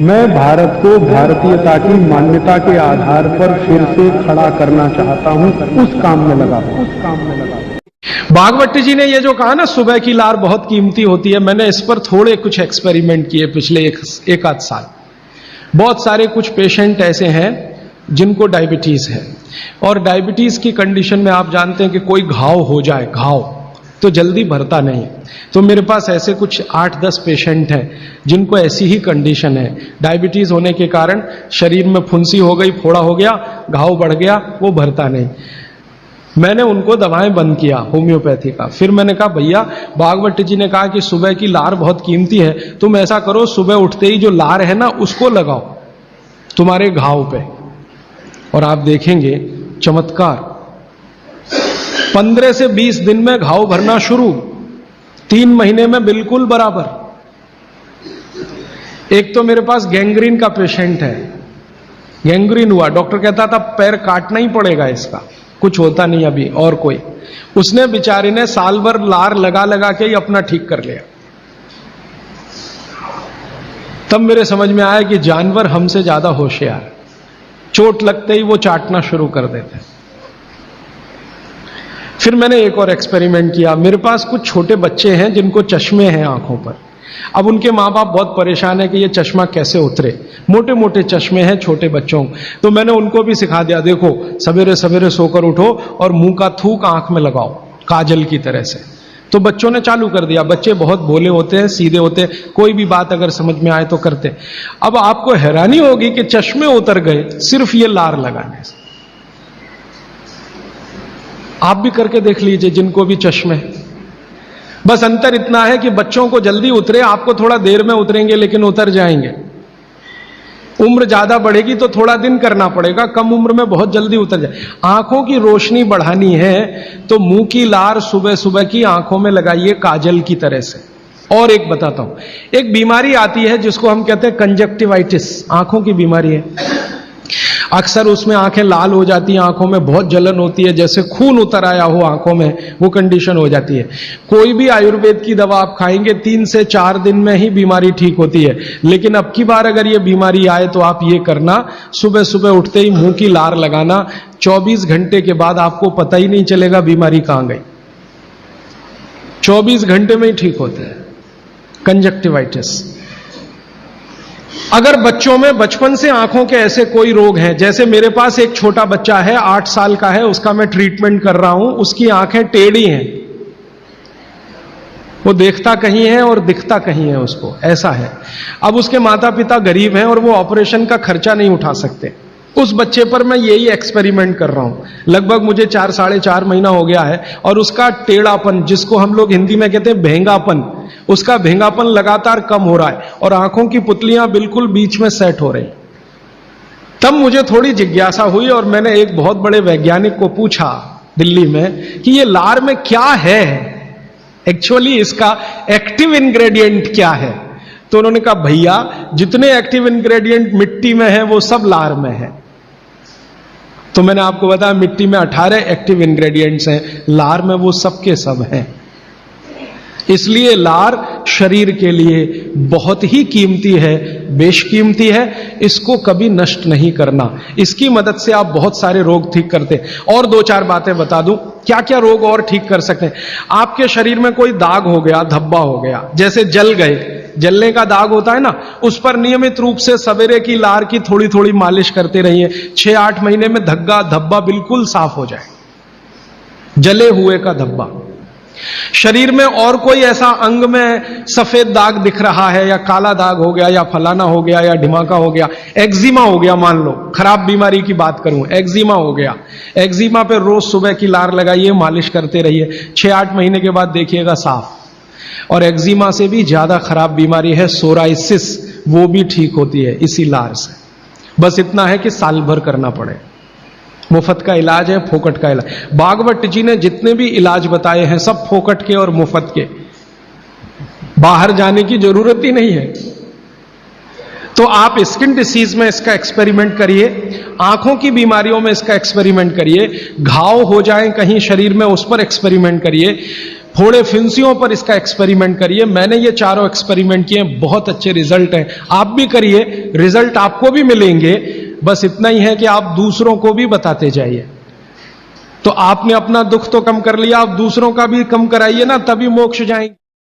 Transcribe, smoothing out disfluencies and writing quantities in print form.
मैं भारत को भारतीयता की मान्यता के आधार पर फिर से खड़ा करना चाहता हूं, उस काम में लगा भागवत जी ने ये जो कहा ना सुबह की लार बहुत कीमती होती है, मैंने इस पर थोड़े कुछ एक्सपेरिमेंट किए पिछले एक आध साल। बहुत सारे कुछ पेशेंट ऐसे हैं जिनको डायबिटीज है, और डायबिटीज की कंडीशन में आप जानते हैं कि कोई घाव हो जाए, घाव तो जल्दी भरता नहीं। तो मेरे पास ऐसे कुछ 8-10 पेशेंट हैं जिनको ऐसी ही कंडीशन है। डायबिटीज होने के कारण शरीर में फुंसी हो गई, फोड़ा हो गया, घाव बढ़ गया, वो भरता नहीं। मैंने उनको दवाएं बंद किया होम्योपैथी का। फिर मैंने कहा भैया, भागवत जी ने कहा कि सुबह की लार बहुत कीमती है, तुम ऐसा करो सुबह उठते ही जो लार है ना उसको लगाओ तुम्हारे घाव पे, और आप देखेंगे चमत्कार। 15 से 20 दिन में घाव भरना शुरू, 3 महीने में बिल्कुल बराबर। एक तो मेरे पास गैंग्रीन का पेशेंट है, गैंग्रीन हुआ, डॉक्टर कहता था पैर काटना ही पड़ेगा इसका, कुछ होता नहीं अभी। और कोई, उसने बेचारे ने साल भर लार लगा लगा के ही अपना ठीक कर लिया। तब मेरे समझ में आया कि जानवर हमसे ज्यादा होशियार, चोट लगते ही वो चाटना शुरू कर देते। फिर मैंने एक और एक्सपेरिमेंट किया। मेरे पास कुछ छोटे बच्चे हैं जिनको चश्मे हैं आंखों पर। अब उनके माँ बाप बहुत परेशान है कि ये चश्मा कैसे उतरे, मोटे मोटे चश्मे हैं छोटे बच्चों। तो मैंने उनको भी सिखा दिया, देखो सवेरे सवेरे सोकर उठो और मुंह का थूक आंख में लगाओ काजल की तरह से। तो बच्चों ने चालू कर दिया। बच्चे बहुत भोले होते हैं, सीधे होते हैं, कोई भी बात अगर समझ में आए तो करते। अब आपको हैरानी होगी कि चश्मे उतर गए सिर्फ ये लार लगाने से। आप भी करके देख लीजिए जिनको भी चश्मे। बस अंतर इतना है कि बच्चों को जल्दी उतरे, आपको थोड़ा देर में उतरेंगे लेकिन उतर जाएंगे। उम्र ज्यादा बढ़ेगी तो थोड़ा दिन करना पड़ेगा, कम उम्र में बहुत जल्दी उतर जाए। आंखों की रोशनी बढ़ानी है तो मुंह की लार सुबह सुबह की आंखों में लगाइए काजल की तरह से। और एक बताता हूं, एक बीमारी आती है जिसको हम कहते हैं कंजक्टिवाइटिस, आंखों की बीमारी है। अक्सर उसमें आंखें लाल हो जाती हैं, आंखों में बहुत जलन होती है, जैसे खून उतर आया हो आंखों में, वो कंडीशन हो जाती है। कोई भी आयुर्वेद की दवा आप खाएंगे 3 से 4 दिन में ही बीमारी ठीक होती है। लेकिन अब की बार अगर ये बीमारी आए तो आप ये करना, सुबह सुबह उठते ही मुंह की लार लगाना, 24 घंटे के बाद आपको पता ही नहीं चलेगा बीमारी कहां गई। 24 घंटे में ही ठीक होते हैं कंजक्टिवाइटिस। अगर बच्चों में बचपन से आंखों के ऐसे कोई रोग हैं, जैसे मेरे पास एक छोटा बच्चा है 8 साल का है, उसका मैं ट्रीटमेंट कर रहा हूं, उसकी आंखें टेढ़ी हैं, वो देखता कहीं है और दिखता कहीं है, उसको ऐसा है। अब उसके माता पिता गरीब हैं और वो ऑपरेशन का खर्चा नहीं उठा सकते। उस बच्चे पर मैं यही एक्सपेरिमेंट कर रहा हूं। लगभग मुझे 4-4.5 महीना हो गया है, और उसका टेढ़ापन, जिसको हम लोग हिंदी में कहते हैं भेंगापन, उसका भेंगापन लगातार कम हो रहा है और आंखों की पुतलियां बिल्कुल बीच में सेट हो रही। तब मुझे थोड़ी जिज्ञासा हुई और मैंने एक बहुत बड़े वैज्ञानिक को पूछा दिल्ली में कि ये लार में क्या है, एक्चुअली इसका एक्टिव इंग्रेडिएंट क्या है। तो उन्होंने कहा भैया, जितने एक्टिव इंग्रेडिएंट मिट्टी में है वो सब लार में है। तो मैंने आपको बताया मिट्टी में 18 एक्टिव इंग्रेडिएंट्स हैं, लार में वो सब के सब हैं। इसलिए लार शरीर के लिए बहुत ही कीमती है, बेशकीमती है, इसको कभी नष्ट नहीं करना। इसकी मदद से आप बहुत सारे रोग ठीक करते हैं। और 2-4 बातें बता दूं क्या क्या रोग और ठीक कर सकते हैं। आपके शरीर में कोई दाग हो गया, धब्बा हो गया, जैसे जल गए, जलने का दाग होता है ना, उस पर नियमित रूप से सवेरे की लार की थोड़ी थोड़ी मालिश करते रहिए। 6-8 महीने में धब्बा बिल्कुल साफ हो जाए, जले हुए का धब्बा। शरीर में और कोई ऐसा अंग में सफेद दाग दिख रहा है, या काला दाग हो गया, या फलाना हो गया, या ढिमाका हो गया, एक्जिमा हो गया, मान लो खराब बीमारी की बात करूं, एक्जिमा हो गया, एक्जिमा पे रोज सुबह की लार लगाइए, मालिश करते रहिए, 6-8 महीने के बाद देखिएगा साफ। और एक्जिमा से भी ज्यादा खराब बीमारी है सोराइसिस, वो भी ठीक होती है इसी लार से। बस इतना है कि साल भर करना पड़े। मुफ्त का इलाज है, फोकट का इलाज। भागवत जी ने जितने भी इलाज बताए हैं सब फोकट के और मुफ्त के, बाहर जाने की जरूरत ही नहीं है। तो आप स्किन डिसीज में इसका एक्सपेरिमेंट करिए, आंखों की बीमारियों में इसका एक्सपेरिमेंट करिए, घाव हो जाए कहीं शरीर में उस पर एक्सपेरिमेंट करिए, फोड़े फिंसियों पर इसका एक्सपेरिमेंट करिए। मैंने ये चारों एक्सपेरिमेंट किए, बहुत अच्छे रिजल्ट हैं, आप भी करिए, रिजल्ट आपको भी मिलेंगे। बस इतना ही है कि आप दूसरों को भी बताते जाइए। तो आपने अपना दुख तो कम कर लिया, आप दूसरों का भी कम कराइए ना, तभी मोक्ष जाएंगे।